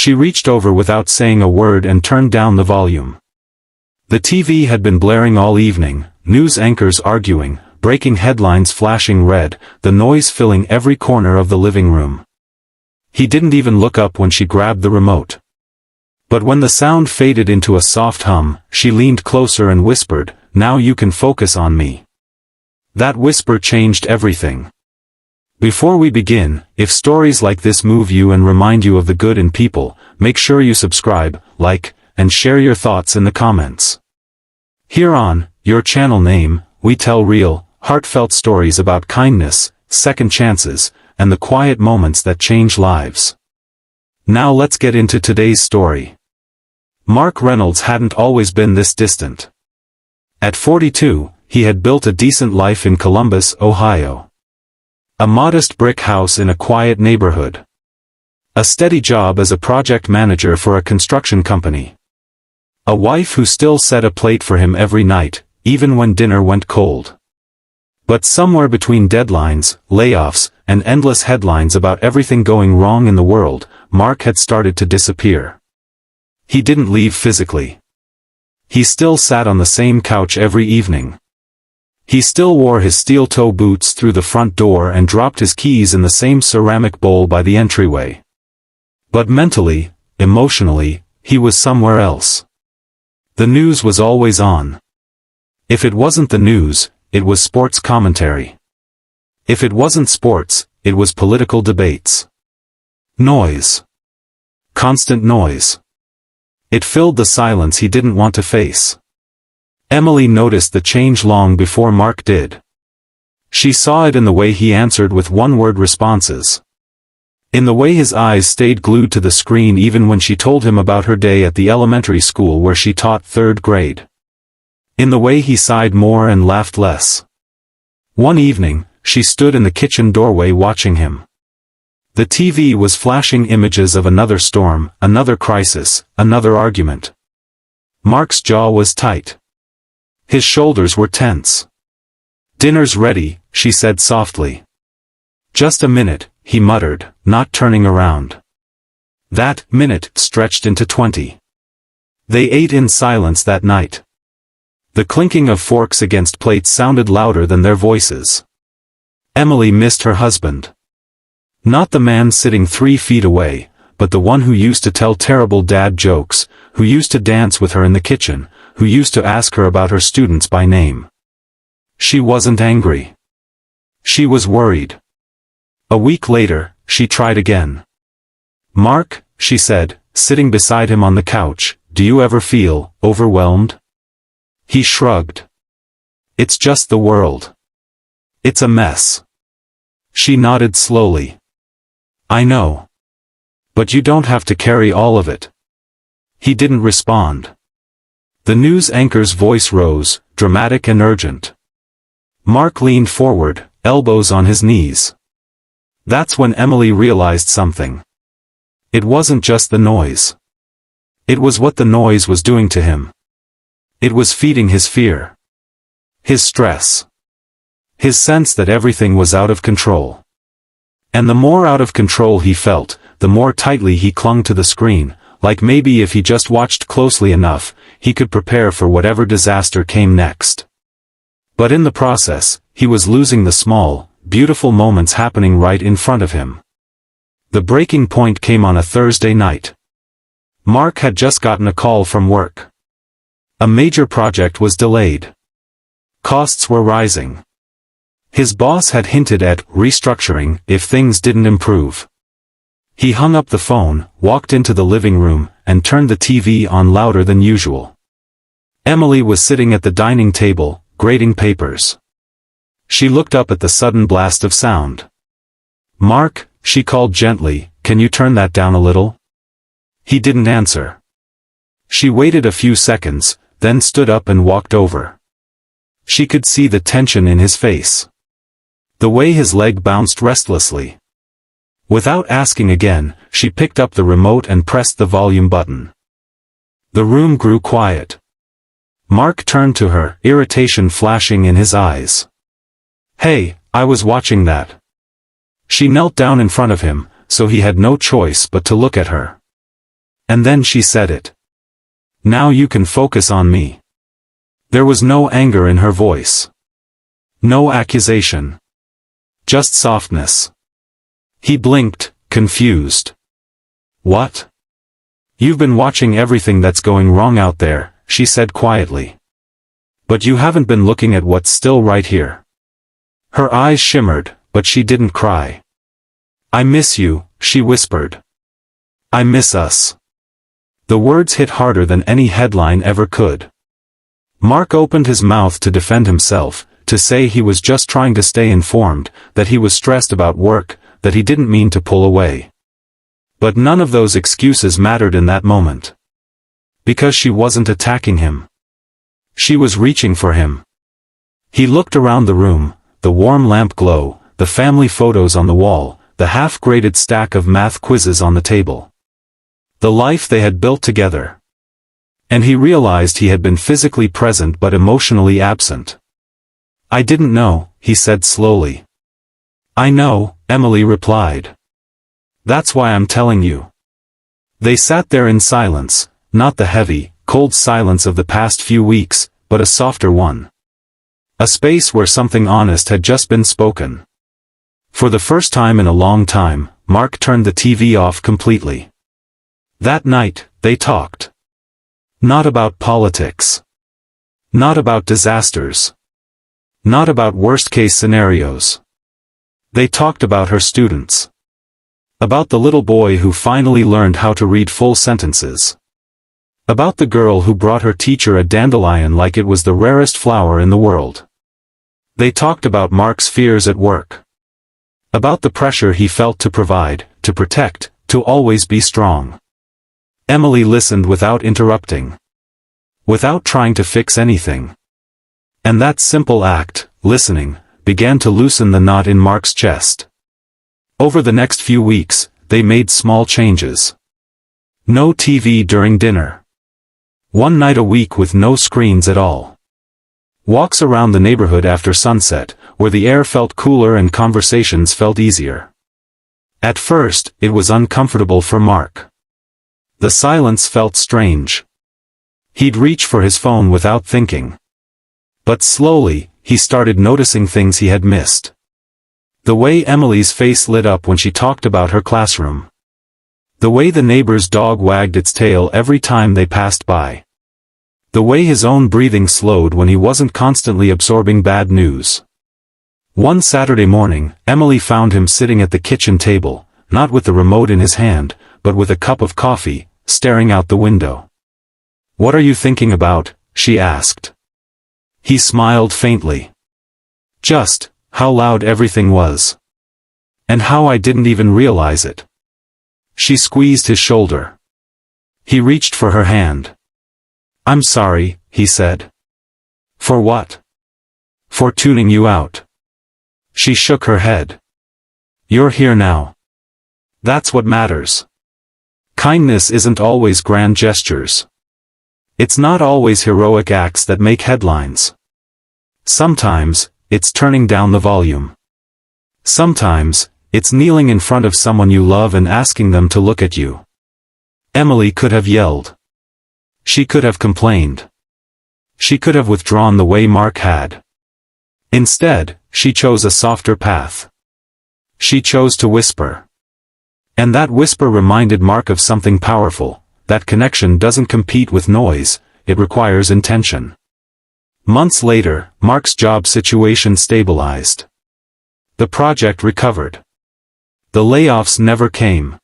She reached over without saying a word and turned down the volume. The TV had been blaring all evening, news anchors arguing, breaking headlines flashing red, the noise filling every corner of the living room. He didn't even look up when she grabbed the remote. But when the sound faded into a soft hum, she leaned closer and whispered, "Now you can focus on me." That whisper changed everything. Before we begin, if stories like this move you and remind you of the good in people, make sure you subscribe, like, and share your thoughts in the comments. Here on your channel name, we tell real, heartfelt stories about kindness, second chances, and the quiet moments that change lives. Now let's get into today's story. Mark Reynolds hadn't always been this distant. At 42, he had built a decent life in Columbus, Ohio. A modest brick house in a quiet neighborhood. A steady job as a project manager for a construction company. A wife who still set a plate for him every night, even when dinner went cold. But somewhere between deadlines, layoffs, and endless headlines about everything going wrong in the world, Mark had started to disappear. He didn't leave physically. He still sat on the same couch every evening. He still wore his steel-toe boots through the front door and dropped his keys in the same ceramic bowl by the entryway. But mentally, emotionally, he was somewhere else. The news was always on. If it wasn't the news, it was sports commentary. If it wasn't sports, it was political debates. Noise. Constant noise. It filled the silence he didn't want to face. Emily noticed the change long before Mark did. She saw it in the way he answered with one-word responses. In the way his eyes stayed glued to the screen even when she told him about her day at the elementary school where she taught 3rd grade. In the way he sighed more and laughed less. One evening, she stood in the kitchen doorway watching him. The TV was flashing images of another storm, another crisis, another argument. Mark's jaw was tight. His shoulders were tense. "Dinner's ready," she said softly. "Just a minute," he muttered, not turning around. That minute stretched into 20. They ate in silence that night. The clinking of forks against plates sounded louder than their voices. Emily missed her husband. Not the man sitting 3 feet away, but the one who used to tell terrible dad jokes, who used to dance with her in the kitchen, who used to ask her about her students by name. She wasn't angry. She was worried. A week later, she tried again. "Mark," she said, sitting beside him on the couch, "do you ever feel overwhelmed?" He shrugged. "It's just the world. It's a mess." She nodded slowly. "I know. But you don't have to carry all of it." He didn't respond. The news anchor's voice rose, dramatic and urgent. Mark leaned forward, elbows on his knees. That's when Emily realized something. It wasn't just the noise. It was what the noise was doing to him. It was feeding his fear. His stress. His sense that everything was out of control. And the more out of control he felt, the more tightly he clung to the screen, like maybe if he just watched closely enough, he could prepare for whatever disaster came next. But in the process, he was losing the small, beautiful moments happening right in front of him. The breaking point came on a Thursday night. Mark had just gotten a call from work. A major project was delayed. Costs were rising. His boss had hinted at restructuring if things didn't improve. He hung up the phone, walked into the living room, and turned the TV on louder than usual. Emily was sitting at the dining table, grading papers. She looked up at the sudden blast of sound. "Mark," she called gently, "can you turn that down a little?" He didn't answer. She waited a few seconds, then stood up and walked over. She could see the tension in his face. The way his leg bounced restlessly. Without asking again, she picked up the remote and pressed the volume button. The room grew quiet. Mark turned to her, irritation flashing in his eyes. "Hey, I was watching that." She knelt down in front of him, so he had no choice but to look at her. And then she said it. Now you can focus on me. There was no anger in her voice. No accusation. Just softness. He blinked, confused. What? You've been watching everything that's going wrong out there, she said quietly. But you haven't been looking at what's still right here. Her eyes shimmered, but she didn't cry. I miss you, she whispered. I miss us. The words hit harder than any headline ever could. Mark opened his mouth to defend himself, to say he was just trying to stay informed, that he was stressed about work, that he didn't mean to pull away. But none of those excuses mattered in that moment. Because she wasn't attacking him. She was reaching for him. He looked around the room, the warm lamp glow, the family photos on the wall, the half-graded stack of math quizzes on the table. The life they had built together. And he realized he had been physically present but emotionally absent. I didn't know, he said slowly. I know, Emily replied. That's why I'm telling you. They sat there in silence, not the heavy, cold silence of the past few weeks, but a softer one. A space where something honest had just been spoken. For the first time in a long time, Mark turned the TV off completely. That night, they talked. Not about politics. Not about disasters. Not about worst-case scenarios. They talked about her students. About the little boy who finally learned how to read full sentences. About the girl who brought her teacher a dandelion like it was the rarest flower in the world. They talked about Mark's fears at work. About the pressure he felt to provide, to protect, to always be strong. Emily listened without interrupting. Without trying to fix anything. And that simple act, listening, began to loosen the knot in Mark's chest. Over the next few weeks, they made small changes. No TV during dinner. One night a week with no screens at all. Walks around the neighborhood after sunset, where the air felt cooler and conversations felt easier. At first, it was uncomfortable for Mark. The silence felt strange. He'd reach for his phone without thinking. But slowly, he started noticing things he had missed. The way Emily's face lit up when she talked about her classroom. The way the neighbor's dog wagged its tail every time they passed by. The way his own breathing slowed when he wasn't constantly absorbing bad news. One Saturday morning, Emily found him sitting at the kitchen table, not with the remote in his hand, but with a cup of coffee, staring out the window. "What are you thinking about?" she asked. He smiled faintly. "Just, how loud everything was. And how I didn't even realize it." She squeezed his shoulder. He reached for her hand. "I'm sorry," he said. "For what?" "For tuning you out." She shook her head. "You're here now. That's what matters. Kindness isn't always grand gestures. It's not always heroic acts that make headlines. Sometimes, it's turning down the volume. Sometimes, it's kneeling in front of someone you love and asking them to look at you." Emily could have yelled. She could have complained. She could have withdrawn the way Mark had. Instead, she chose a softer path. She chose to whisper. And that whisper reminded Mark of something powerful, that connection doesn't compete with noise, it requires intention. Months later, Mark's job situation stabilized. The project recovered. The layoffs never came.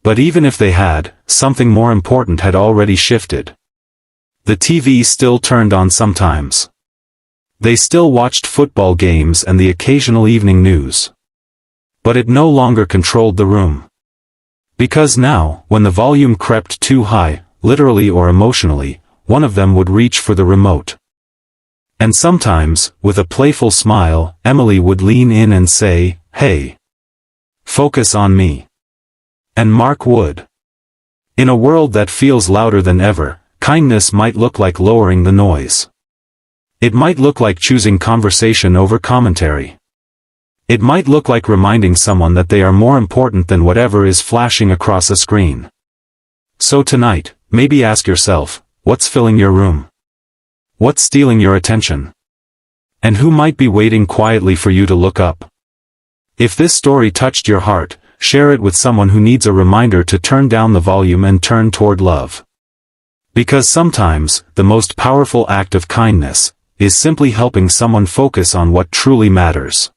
But even if they had, something more important had already shifted. The TV still turned on sometimes. They still watched football games and the occasional evening news. But it no longer controlled the room. Because now, when the volume crept too high, literally or emotionally, one of them would reach for the remote. And sometimes, with a playful smile, Emily would lean in and say, "Hey. Focus on me." And Mark would. In a world that feels louder than ever, kindness might look like lowering the noise. It might look like choosing conversation over commentary. It might look like reminding someone that they are more important than whatever is flashing across a screen. So tonight, maybe ask yourself, what's filling your room? What's stealing your attention? And who might be waiting quietly for you to look up? If this story touched your heart, share it with someone who needs a reminder to turn down the volume and turn toward love. Because sometimes, the most powerful act of kindness is simply helping someone focus on what truly matters.